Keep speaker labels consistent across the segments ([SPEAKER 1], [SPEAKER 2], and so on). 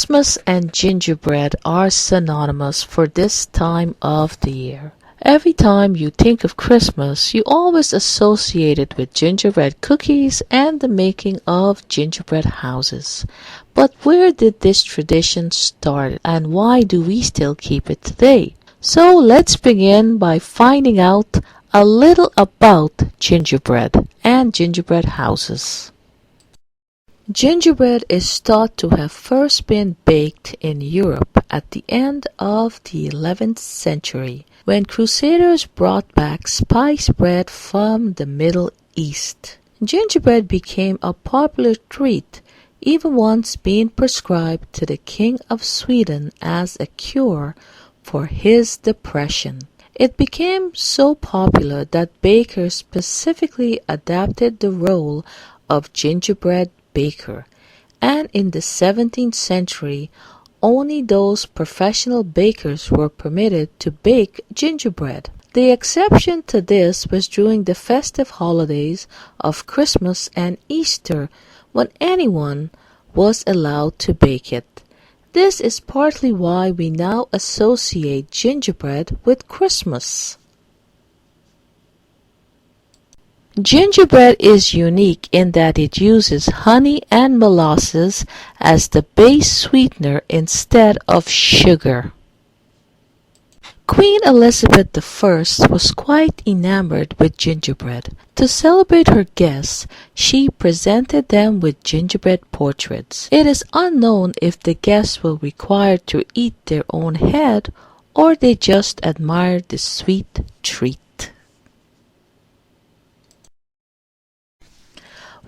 [SPEAKER 1] Christmas and gingerbread are synonymous for this time of the year. Every time you think of Christmas, you always associate it with gingerbread cookies and the making of gingerbread houses. But where did this tradition start and why do we still keep it today? So let's begin by finding out a little about gingerbread and gingerbread houses. Gingerbread is thought to have first been baked in Europe at the end of the 11th century, when Crusaders brought back spice bread from the Middle East. Gingerbread became a popular treat, even once being prescribed to the King of Sweden as a cure for his depression. It became so popular that bakers specifically adapted the role of gingerbread baker, and in the 17th century only those professional bakers were permitted to bake gingerbread. The exception to this was during the festive holidays of Christmas and Easter, when anyone was allowed to bake it. This is partly why we now associate gingerbread with Christmas. Gingerbread is unique in that it uses honey and molasses as the base sweetener instead of sugar. Queen Elizabeth I was quite enamored with gingerbread. To celebrate her guests, she presented them with gingerbread portraits. It is unknown if the guests were required to eat their own head or they just admired the sweet treat.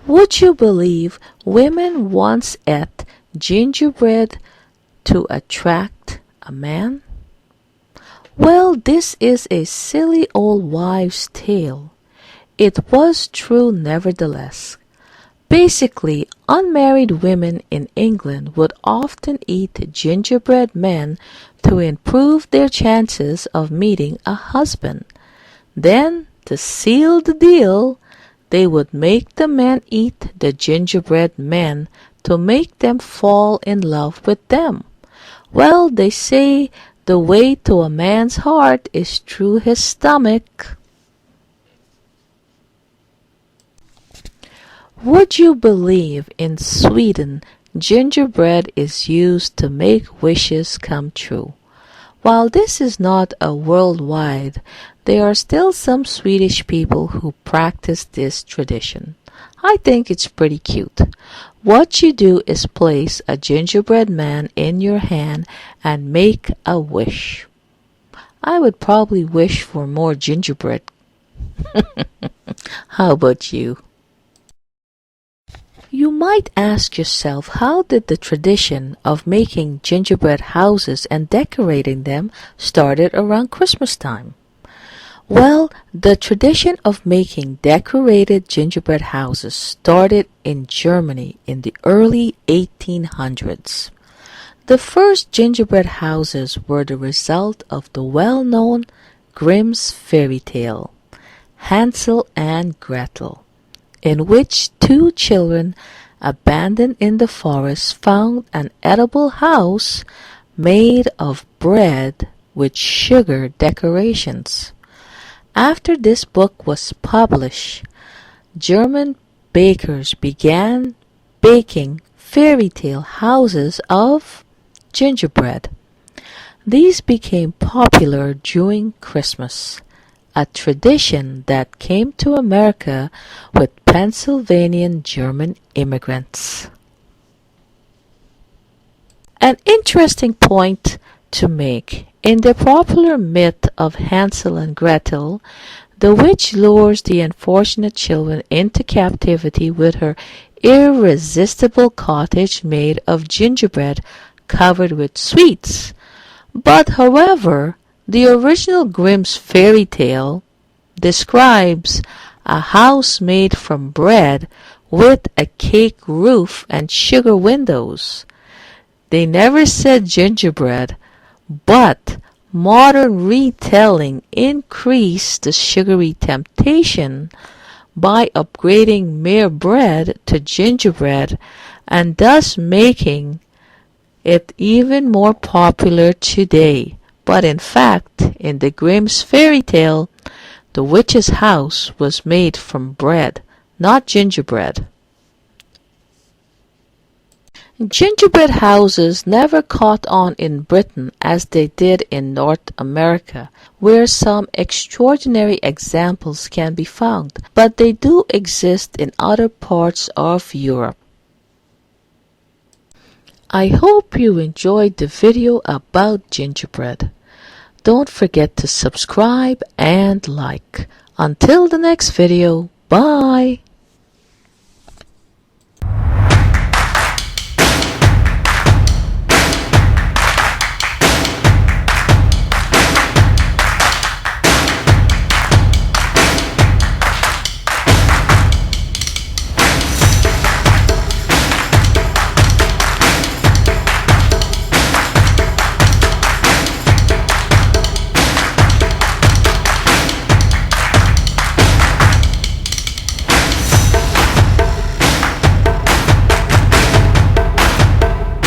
[SPEAKER 1] Would you believe women once ate gingerbread to attract a man? Well, this is a silly old wives' tale. It was true nevertheless. Basically, unmarried women in England would often eat gingerbread men to improve their chances of meeting a husband. Then, to seal the deal, they would make the men eat the gingerbread men to make them fall in love with them. Well, they say the way to a man's heart is through his stomach. Would you believe in Sweden, gingerbread is used to make wishes come true? While this is not a worldwide, there are still some Swedish people who practice this tradition. I think it's pretty cute. What you do is place a gingerbread man in your hand and make a wish. I would probably wish for more gingerbread. How about you? You might ask yourself, how did the tradition of making gingerbread houses and decorating them started around Christmas time? Well, the tradition of making decorated gingerbread houses started in Germany in the early 1800s. The first gingerbread houses were the result of the well-known Grimm's fairy tale, Hansel and Gretel, in which two children abandoned in the forest found an edible house made of bread with sugar decorations. After this book was published, German bakers began baking fairy tale houses of gingerbread. These became popular during Christmas, a tradition that came to America with Pennsylvanian German immigrants. An interesting point to make. In the popular myth of Hansel and Gretel, the witch lures the unfortunate children into captivity with her irresistible cottage made of gingerbread covered with sweets. But however, the original Grimm's fairy tale describes a house made from bread with a cake roof and sugar windows. They never said gingerbread, but modern retelling increased the sugary temptation by upgrading mere bread to gingerbread and thus making it even more popular today. But in fact, in the Grimm's fairy tale, the witch's house was made from bread, not gingerbread. Gingerbread houses never caught on in Britain as they did in North America, where some extraordinary examples can be found, but they do exist in other parts of Europe. I hope you enjoyed the video about gingerbread. Don't forget to subscribe and like. Until the next video, bye!